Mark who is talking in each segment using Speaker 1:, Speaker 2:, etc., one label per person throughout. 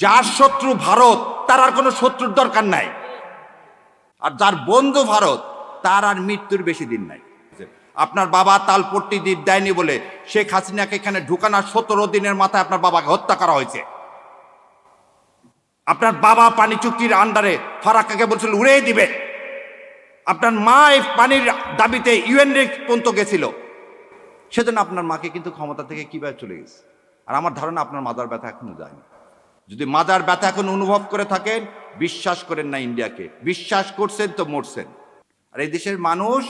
Speaker 1: যার শত্রু ভারত তার আর কোনো শত্রুর দরকার নাই, আর যার বন্ধু ভারত তার আর মৃত্যুর বেশি দিন নাই। আপনার বাবা তালপট্টি দ্বীপ দেয়নি বলে শেখ হাসিনাকে এখানে ঢুকানোর 17 দিনের মাথায় আপনার বাবাকে হত্যা করা হয়েছে। আপনার বাবা পানি চুক্তির আন্ডারে ফারাক্কাকে বলছিল উড়িয়ে দিবে। আপনার মা এই পানির দাবিতে ইউএন পর্যন্ত গেছিল। সেজন্য আপনার মাকে কিন্তু ক্ষমতা থেকে কিভাবে চলে গেছে। আর আমার ধারণা আপনার মাজার ব্যথা এখনো যায়নি। যদি মাজার ব্যথা এখন অনুভব করে থাকেন, বিশ্বাস করেন না ইন্ডিয়াকে, বিশ্বাস করছেন তো মরছেন। আর এই দেশের মানুষ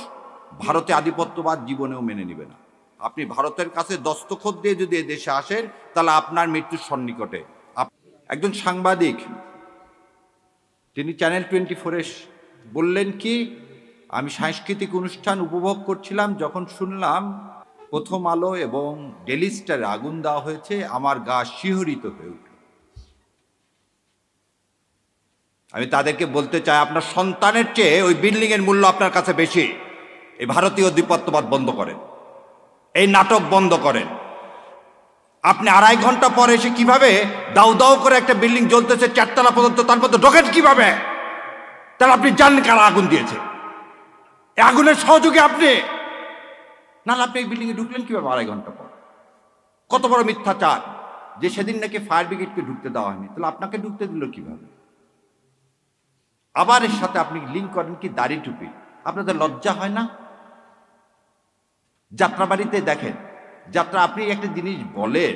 Speaker 1: ভারতে আধিপত্যবাদ জীবনেও মেনে নিবে না। আপনি ভারতের কাছে দস্তখত দিয়ে যদি এই দেশে আসেন, তাহলে আপনার মৃত্যুর সন্নিকটে। একজন সাংবাদিক তিনি চ্যানেল 24-এ বললেন কি, আমি সাংস্কৃতিক অনুষ্ঠান উপভোগ করছিলাম, যখন শুনলাম প্রথম আলো এবং ডেইলি স্টারে আগুন দেওয়া হয়েছে, আমার গা শিহরিত হয়ে উঠল। আমি তাদেরকে বলতে চাই, আপনার সন্তানের চেয়ে ওই বিল্ডিং এর মূল্য আপনার কাছে বেশি। এই ভারতীয় আধিপত্যবাদ বন্ধ করেন, এই নাটক বন্ধ করেন। আপনি 2.5 ঘন্টা পরে এসে কিভাবে দাউ দাউ করে একটা বিল্ডিং জ্বলতেছে 4 তলা পর্যন্ত, তার মধ্যে ঢোকেন কিভাবে? তাহলে আপনি জানেন কারা আগুন দিয়েছে? এই আগুনের সহযোগী আপনি, নাহলে আপনি এই বিল্ডিং এ ঢুকলেন কিভাবে 2.5 ঘন্টা পর? কত বড় মিথ্যাচার যে সেদিন নাকি ফায়ার ব্রিগেডকে ঢুকতে দেওয়া হয়নি, তাহলে আপনাকে ঢুকতে দিল কিভাবে? আবার এর সাথে আপনি লিঙ্ক করেন কি দাড়ি টুপি। আপনাদের লজ্জা হয় না? যাত্রাবাড়িতে দেখেন, যাত্রা আপনি একটা জিনিস বলেন,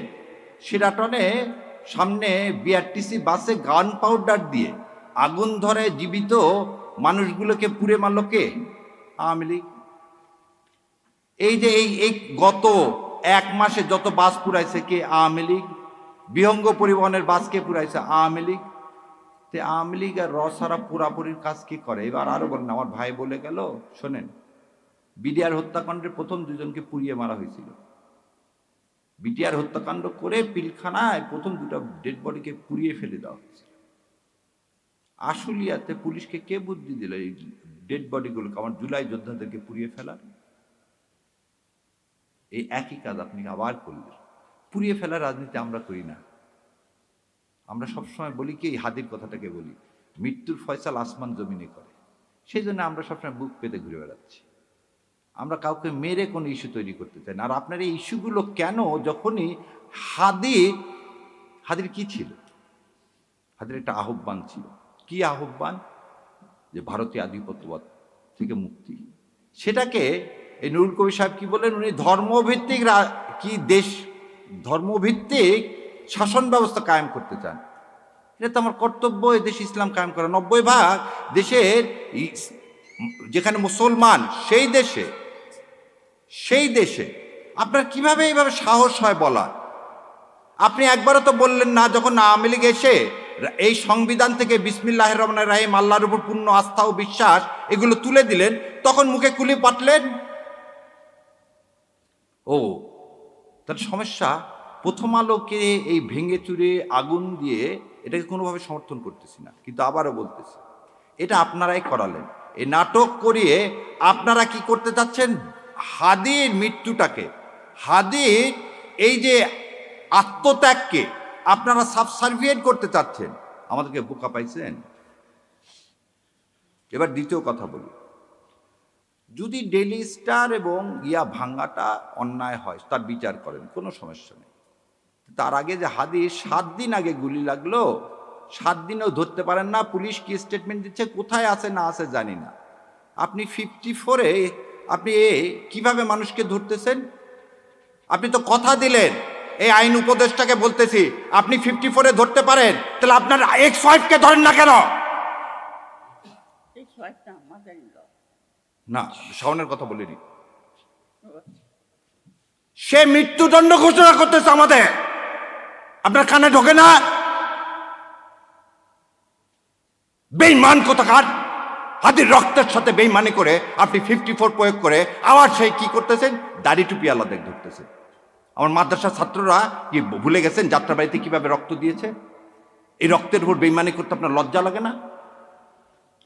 Speaker 1: সিরাটনে সামনে বিআরটিসি বাসে গান পাউডার দিয়ে আগুন ধরে জীবিত মানুষগুলোকে পুড়ে মারল কে? আওয়ামী লীগ। এই যে এই গত 1 মাসে যত বাস পুরাইছে কে? আওয়ামী লীগ। বিহঙ্গ পরিবহনের বাস কে পুরাইছে? আওয়ামী লীগ। তে আওয়ামী লীগ আর রসারা পুরাপুরির কাজ কি করে? এবার আরো বলেন, আমার ভাই বলে গেল, শোনেন, বিডিআর হত্যাকাণ্ডের প্রথম 2 জনকে পুড়িয়ে মারা হয়েছিল। বিটিআর হত্যাকাণ্ড করে পিলখানায় প্রথম 2টা ডেড বডিকে পুড়িয়ে ফেলে দেওয়া হয়েছিল। আশুলিয়াতে পুলিশকে কে বুদ্ধি দিল এই ডেড বডিগুলোকে, আমার জুলাই যোদ্ধাদেরকে পুড়িয়ে ফেলার? এই একই কাজ আপনি আবার করলেন। পুড়িয়ে ফেলার রাজনীতি আমরা করি না। আমরা সবসময় বলি কি, এই হাদির কথাটাকে বলি, মৃত্যুর ফয়সাল আসমান জমিনে করে। সেই জন্য আমরা সবসময় বুক পেতে ঘুরে বেড়াচ্ছি। আমরা কাউকে মেরে কোনো ইস্যু তৈরি করতে চাই না। আর আপনার এই ইস্যুগুলো কেন? যখনই হাদির কি ছিল? হাদির একটা আহ্বান ছিল। কি আহ্বান? যে ভারতীয় আধিপত্যবাদ থেকে মুক্তি। সেটাকে এই নুরুল কবির সাহেব কি বলেন, উনি ধর্মভিত্তিক কি দেশ, ধর্মভিত্তিক শাসন ব্যবস্থা কায়েম করতে চান। এটা তো আমার কর্তব্য, এই দেশ ইসলাম কায়েম করা। 90% দেশের যেখানে মুসলমান, সেই দেশে আপনার কিভাবে এইভাবে সাহস হয় বলা? আপনি একবারও তো বললেন না, যখন আওয়ামী লীগ এসে এই সংবিধান থেকে বিসমিল্লাহির রহমানির রহিম, আল্লাহর উপর পূর্ণ আস্থা ও বিশ্বাস এগুলো তুলে দিলেন, তখন মুখে কুলি পাটলেন। ও তার সমস্যা, প্রথম আলোকে এই ভেঙে চুরে আগুন দিয়ে এটাকে কোনোভাবে সমর্থন করতেছি না, কিন্তু আবারও বলতেছি, এটা আপনারাই করালেন। এই নাটক করিয়ে আপনারা কি করতে চাচ্ছেন? হাদির মৃত্যুটাকে, হাদির এই যে আত্মত্যাগকে আপনারা সাবসার্ভিয়েন্ট করতে চাচ্ছেন। আমাদেরকে বোকা পাইছেন। এবার দ্বিতীয় কথা বলি, যদি ডেইলি স্টার এবং ভাঙ্গাটা অন্যায় হয়, তার বিচার করেন, কোনো সমস্যা নেই। তার আগে যে হাদির 7 দিন আগে গুলি লাগলো, 7 দিনেও ধরতে পারেন না। পুলিশ কি স্টেটমেন্ট দিচ্ছে, কোথায় আছে না আছে জানি না। আপনি 54-এ আপনি কিভাবে মানুষকে ধরতেছেন? আপনি তো কথা দিলেন, এই আইন উপদেষ্টাকে বলতেছি, আপনি 54-এ ধরতে পারেন, তাহলে আপনার ex-wife-কে ধরেন না কেন? না, শাওনের কথা বলিনি। সে মৃত্যুদণ্ড ঘোষণা করতেছে আমাদের, আপনার কানে ঢোকে না? বেঈমান কোথাকার! হাদির রক্তের সাথে বেঈমানি করে আপনি 54 প্রয়োগ করে আবার সেই কি করতেছেন? দাড়ি টুপি আলাদা ধরতেছেন। আমার মাদ্রাসার ছাত্ররা কি ভুলে গেছেন যাত্রাবাড়িতে কিভাবে রক্ত দিয়েছে? এই রক্তের উপর বেঈমানি করতে আপনার লজ্জা লাগে না?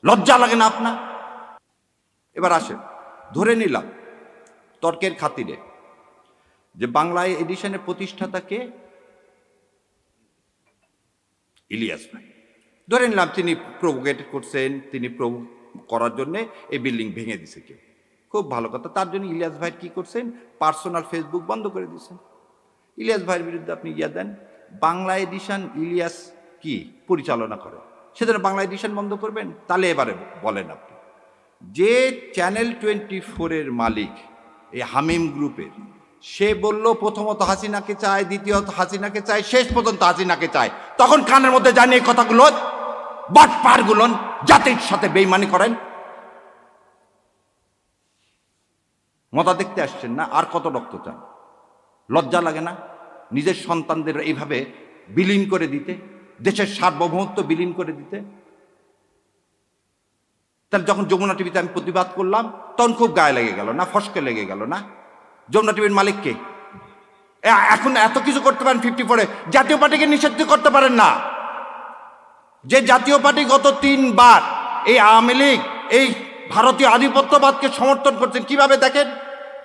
Speaker 1: লজ্জা লাগে না আপনার? এবার আসেন, ধরে নিলাম তর্কের খাতিরে যে বাংলা এডিশনের প্রতিষ্ঠাতাকে, ইলিয়াস ভাই ধরে নিলাম তিনি প্রভোকেট করছেন, তিনি করার জন্য এই বিল্ডিং ভেঙে দিছে কেউ, খুব ভালো কথা। তার জন্য ইলিয়াস ভাই কি করছেন, পার্সোনাল ফেসবুক বন্ধ করে দিয়েছেন। ইলিয়াস ভাইয়ের বিরুদ্ধে আপনি দেন, বাংলা এডিশন ইলিয়াস কি পরিচালনা করে, সেজন্য বাংলা এডিশন বন্ধ করবেন? তাহলে এবারে বলেন আপনি, যে চ্যানেল 24-এর মালিক এই হামিম গ্রুপের, সে বলল প্রথমত হাসিনাকে চায়, দ্বিতীয়ত হাসিনাকে চায়, শেষ পর্যন্ত হাসিনাকে চায়, তখন কানের মধ্যে জানি এই কথাগুলো বাটপারগুলো জাতির সাথে বেইমানি করেন। মজা দেখতে আসছেন না? আর কত রক্ত চান? লজ্জা লাগে না নিজের সন্তানদের এইভাবে বিলীন করে দিতে, দেশের সার্বভৌমত্ব বিলীন করে দিতে? তাহলে যখন যমুনা টিভিতে আমি প্রতিবাদ করলাম তখন খুব গায়ে লেগে গেল না, ফসকে লেগে গেল না? যমুনা টিভির মালিককে এখন এত কিছু করতে পারেন 54-এ, জাতীয় পার্টিকে নিষিদ্ধ করতে পারেন না। যে জাতীয় পার্টি গত 3 বার এই আওয়ামী লীগ এই ভারতীয় আধিপত্যবাদকে সমর্থন করছেন, কিভাবে দেখেন?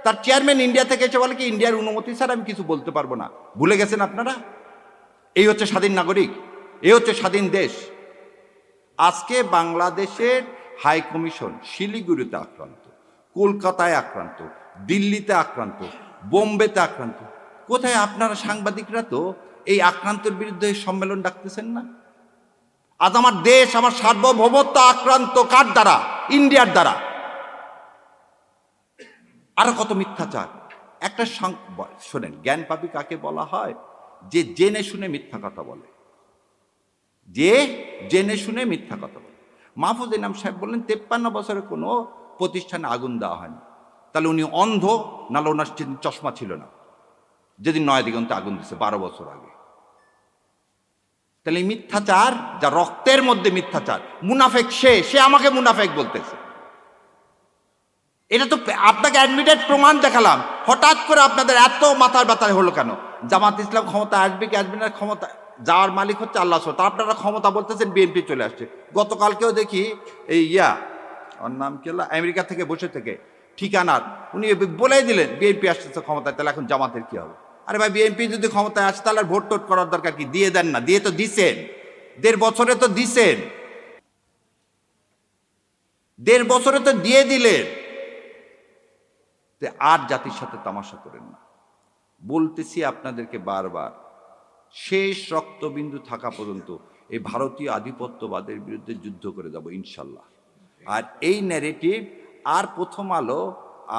Speaker 1: তার চেয়ারম্যান ইন্ডিয়া থেকে এসে বলে কি ইন্ডিয়ার অনুমতি ছাড়া আমি কিছু বলতে পারবো না। ভুলে গেছেন আপনারা? এই হচ্ছে স্বাধীন নাগরিক, এই হচ্ছে স্বাধীন দেশ। আজকে বাংলাদেশের হাই কমিশন শিলিগুড়িতে আক্রান্ত, কলকাতায় আক্রান্ত, দিল্লিতে আক্রান্ত, বোম্বেতে আক্রান্ত। কোথায় আপনারা সাংবাদিকরা তো এই আক্রান্তের বিরুদ্ধে সম্মেলন ডাকতেছেন না? আজ আমার দেশ, আমার সার্বভৌমত্ব আক্রান্ত কার দ্বারা? ইন্ডিয়ার দ্বারা। আরো কত মিথ্যাচার। একটা শোনেন, জ্ঞান পাপী কাকে বলা হয়? যে জেনে শুনে মিথ্যা কথা বলে, যে জেনে শুনে মিথ্যা কথা বলে। মাহফুজ ইনাম সাহেব বললেন 53 বছরে কোনো প্রতিষ্ঠানে আগুন দেওয়া হয়নি। তাহলে উনি অন্ধ, নাহলে ওনার চশমা ছিল না যেদিন নয়াদিগন্তে আগুন দিচ্ছে 12 বছর আগে। তাহলে এই মিথ্যাচার, যা রক্তের মধ্যে মিথ্যাচার, মুনাফেক সে আমাকে মুনাফেক বলতেছে। এটা তো আপনাকে অ্যাডমিটেড প্রমাণ দেখালাম, হঠাৎ করে আপনাদের এত মাথার ব্যথা হলো কেন? জামাত ইসলাম ক্ষমতা আসবে কি আসবে না, ক্ষমতা যাওয়ার মালিক হচ্ছে আল্লাহ। তা আপনারা ক্ষমতা বলতেছেন, বিএনপি চলে আসছে। গতকালকেও দেখি এই ওর নাম কি হলো, আমেরিকা থেকে বসে থেকে ঠিকানার উনি বলেই দিলেন বিএনপি আসতেছে ক্ষমতায়, তাহলে এখন জামাতের কি হবে? আরে ভাই, বিএনপি যদি ক্ষমতায় আসে তাহলে ভোট টোট করার দরকার কি? দিয়ে দেন না, দিয়ে তো দিছেন, 1.5 বছরে তো দিছেন, 1.5 বছরে তো দিয়ে দিলেন। আর জাতির সাথে তামাশা করেন না। বলতেছি আপনাদেরকে বারবার, শেষ রক্তবিন্দু থাকা পর্যন্ত এই ভারতীয় আধিপত্যবাদের বিরুদ্ধে যুদ্ধ করে যাব ইনশাল্লাহ। আর এই ন্যারেটিভ আর প্রথম আলো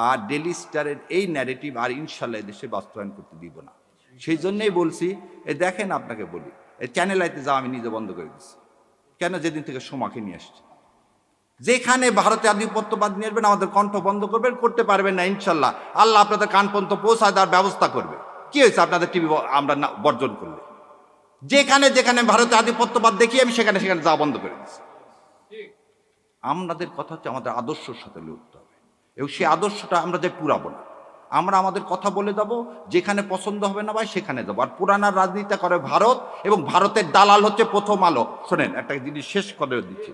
Speaker 1: আর ডেলি স্টারের এই ন্যারেটিভ আর ইনশাল্লাহ দেশে বাস্তবায়ন করতে দিব না। সেই জন্যই বলছি, দেখেন আপনাকে বলি, চ্যানেল আইতে যাওয়া আমি নিজে বন্ধ করে দিচ্ছি। কেন? যেদিন থেকে সোমাকে নিয়ে আসছি। যেখানে ভারতে আধিপত্যবাদ নিয়ে আসবেন আমাদের কণ্ঠ বন্ধ করবেন, করতে পারবেন না ইনশাল্লাহ। আল্লাহ আপনাদের কান পর্যন্ত পৌঁছায় দেওয়ার ব্যবস্থা করবে। কি হয়েছে আপনাদের টিভি আমরা বর্জন করলে? যেখানে যেখানে ভারতে আধিপত্যবাদ দেখি আমি সেখানে সেখানে যাওয়া বন্ধ করে দিচ্ছি। আমাদের কথা হচ্ছে আমাদের আদর্শের সাথে লড়তে হবে, এবং সেই আদর্শটা আমরা যে পুরাবো না। আমরা আমাদের কথা বলে যাবো, যেখানে পছন্দ হবে না ভাই সেখানে যাবো। আর পুরানার রাজনীতিটা করে ভারত, এবং ভারতের দালাল হচ্ছে প্রথম আলো। শোনেন, একটা জিনিস শেষ করে দিচ্ছি,